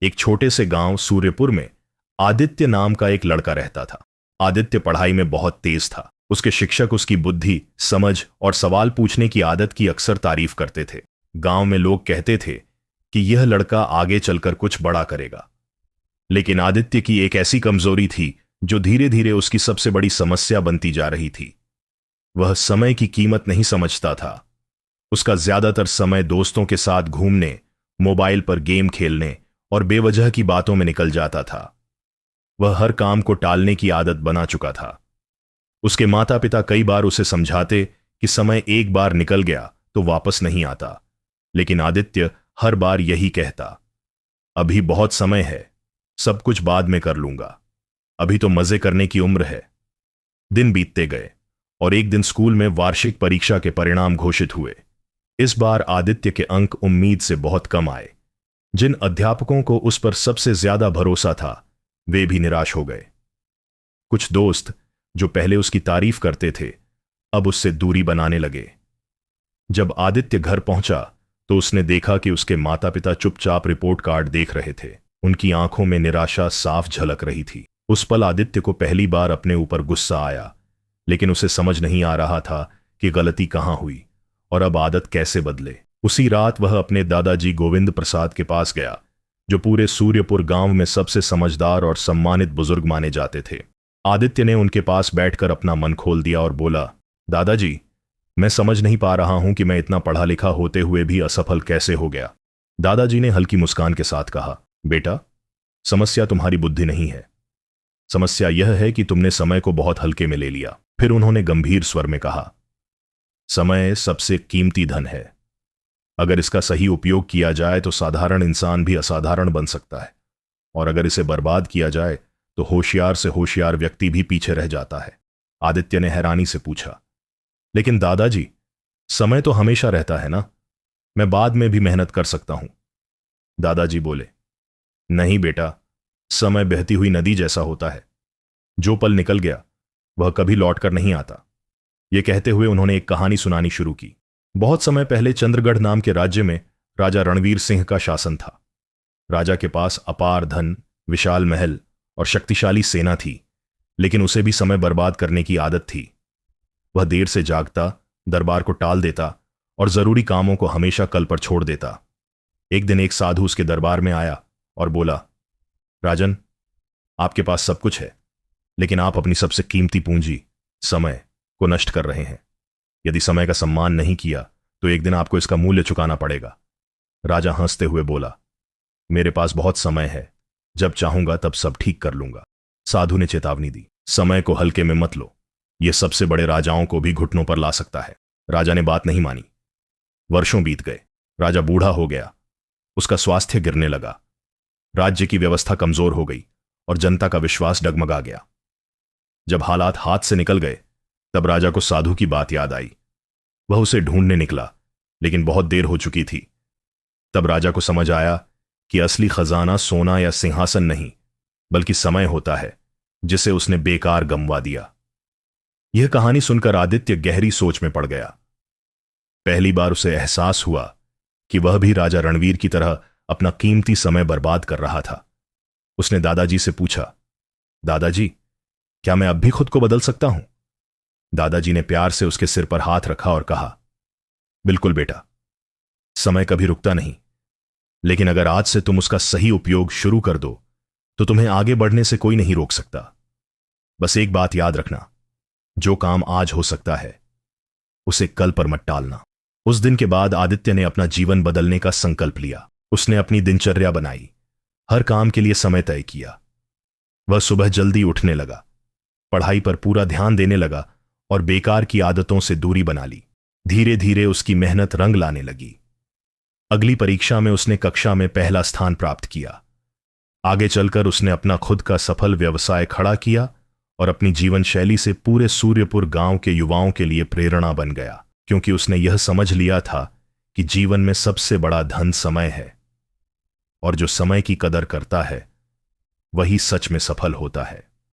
एक छोटे से गांव सूर्यपुर में आदित्य नाम का एक लड़का रहता था। आदित्य पढ़ाई में बहुत तेज था। उसके शिक्षक उसकी बुद्धि, समझ और सवाल पूछने की आदत की अक्सर तारीफ करते थे। गांव में लोग कहते थे कि यह लड़का आगे चलकर कुछ बड़ा करेगा। लेकिन आदित्य की एक ऐसी कमजोरी थी जो धीरे धीरे उसकी सबसे बड़ी समस्या बनती जा रही थी। वह समय की कीमत नहीं समझता था। उसका ज्यादातर समय दोस्तों के साथ घूमने, मोबाइल पर गेम खेलने और बेवजह की बातों में निकल जाता था। वह हर काम को टालने की आदत बना चुका था। उसके माता पिता कई बार उसे समझाते कि समय एक बार निकल गया तो वापस नहीं आता, लेकिन आदित्य हर बार यही कहता, अभी बहुत समय है, सब कुछ बाद में कर लूंगा, अभी तो मजे करने की उम्र है। दिन बीतते गए और एक दिन स्कूल में वार्षिक परीक्षा के परिणाम घोषित हुए। इस बार आदित्य के अंक उम्मीद से बहुत कम आए। जिन अध्यापकों को उस पर सबसे ज्यादा भरोसा था, वे भी निराश हो गए। कुछ दोस्त जो पहले उसकी तारीफ करते थे, अब उससे दूरी बनाने लगे। जब आदित्य घर पहुंचा तो उसने देखा कि उसके माता पिता चुपचाप रिपोर्ट कार्ड देख रहे थे। उनकी आंखों में निराशा साफ झलक रही थी। उस पल आदित्य को पहली बार अपने ऊपर गुस्सा आया, लेकिन उसे समझ नहीं आ रहा था कि गलती कहां हुई और अब आदत कैसे बदले। उसी रात वह अपने दादाजी गोविंद प्रसाद के पास गया, जो पूरे सूर्यपुर गांव में सबसे समझदार और सम्मानित बुजुर्ग माने जाते थे। आदित्य ने उनके पास बैठकर अपना मन खोल दिया और बोला, दादाजी, मैं समझ नहीं पा रहा हूं कि मैं इतना पढ़ा लिखा होते हुए भी असफल कैसे हो गया। दादाजी ने हल्की मुस्कान के साथ कहा, बेटा, समस्या तुम्हारी बुद्धि नहीं है, समस्या यह है कि तुमने समय को बहुत हल्के में ले लिया। फिर उन्होंने गंभीर स्वर में कहा, समय सबसे कीमती धन है। अगर इसका सही उपयोग किया जाए तो साधारण इंसान भी असाधारण बन सकता है, और अगर इसे बर्बाद किया जाए तो होशियार से होशियार व्यक्ति भी पीछे रह जाता है। आदित्य ने हैरानी से पूछा, लेकिन दादाजी, समय तो हमेशा रहता है ना, मैं बाद में भी मेहनत कर सकता हूं। दादाजी बोले, नहीं बेटा, समय बहती हुई नदी जैसा होता है, जो पल निकल गया वह कभी लौटकर नहीं आता। यह कहते हुए उन्होंने एक कहानी सुनानी शुरू की। बहुत समय पहले चंद्रगढ़ नाम के राज्य में राजा रणवीर सिंह का शासन था। राजा के पास अपार धन, विशाल महल और शक्तिशाली सेना थी, लेकिन उसे भी समय बर्बाद करने की आदत थी। वह देर से जागता, दरबार को टाल देता और जरूरी कामों को हमेशा कल पर छोड़ देता। एक दिन एक साधु उसके दरबार में आया और बोला, राजन, आपके पास सब कुछ है, लेकिन आप अपनी सबसे कीमती पूंजी समय को नष्ट कर रहे हैं। यदि समय का सम्मान नहीं किया तो एक दिन आपको इसका मूल्य चुकाना पड़ेगा। राजा हंसते हुए बोला, मेरे पास बहुत समय है, जब चाहूंगा तब सब ठीक कर लूंगा। साधु ने चेतावनी दी, समय को हल्के में मत लो, यह सबसे बड़े राजाओं को भी घुटनों पर ला सकता है। राजा ने बात नहीं मानी। वर्षों बीत गए। राजा बूढ़ा हो गया, उसका स्वास्थ्य गिरने लगा, राज्य की व्यवस्था कमजोर हो गई और जनता का विश्वास डगमगा गया। जब हालात हाथ से निकल गए तब राजा को साधु की बात याद आई। वह उसे ढूंढने निकला, लेकिन बहुत देर हो चुकी थी। तब राजा को समझ आया कि असली खजाना सोना या सिंहासन नहीं, बल्कि समय होता है, जिसे उसने बेकार गंवा दिया। यह कहानी सुनकर आदित्य गहरी सोच में पड़ गया। पहली बार उसे एहसास हुआ कि वह भी राजा रणवीर की तरह अपना कीमती समय बर्बाद कर रहा था। उसने दादाजी से पूछा, दादाजी, क्या मैं अब भी खुद को बदल सकता हूं? दादाजी ने प्यार से उसके सिर पर हाथ रखा और कहा, बिल्कुल बेटा, समय कभी रुकता नहीं, लेकिन अगर आज से तुम उसका सही उपयोग शुरू कर दो तो तुम्हें आगे बढ़ने से कोई नहीं रोक सकता। बस एक बात याद रखना, जो काम आज हो सकता है उसे कल पर मत टालना। उस दिन के बाद आदित्य ने अपना जीवन बदलने का संकल्प लिया। उसने अपनी दिनचर्या बनाई, हर काम के लिए समय तय किया। वह सुबह जल्दी उठने लगा, पढ़ाई पर पूरा ध्यान देने लगा और बेकार की आदतों से दूरी बना ली। धीरे धीरे उसकी मेहनत रंग लाने लगी। अगली परीक्षा में उसने कक्षा में पहला स्थान प्राप्त किया। आगे चलकर उसने अपना खुद का सफल व्यवसाय खड़ा किया और अपनी जीवन शैली से पूरे सूर्यपुर गांव के युवाओं के लिए प्रेरणा बन गया, क्योंकि उसने यह समझ लिया था कि जीवन में सबसे बड़ा धन समय है, और जो समय की कदर करता है वही सच में सफल होता है।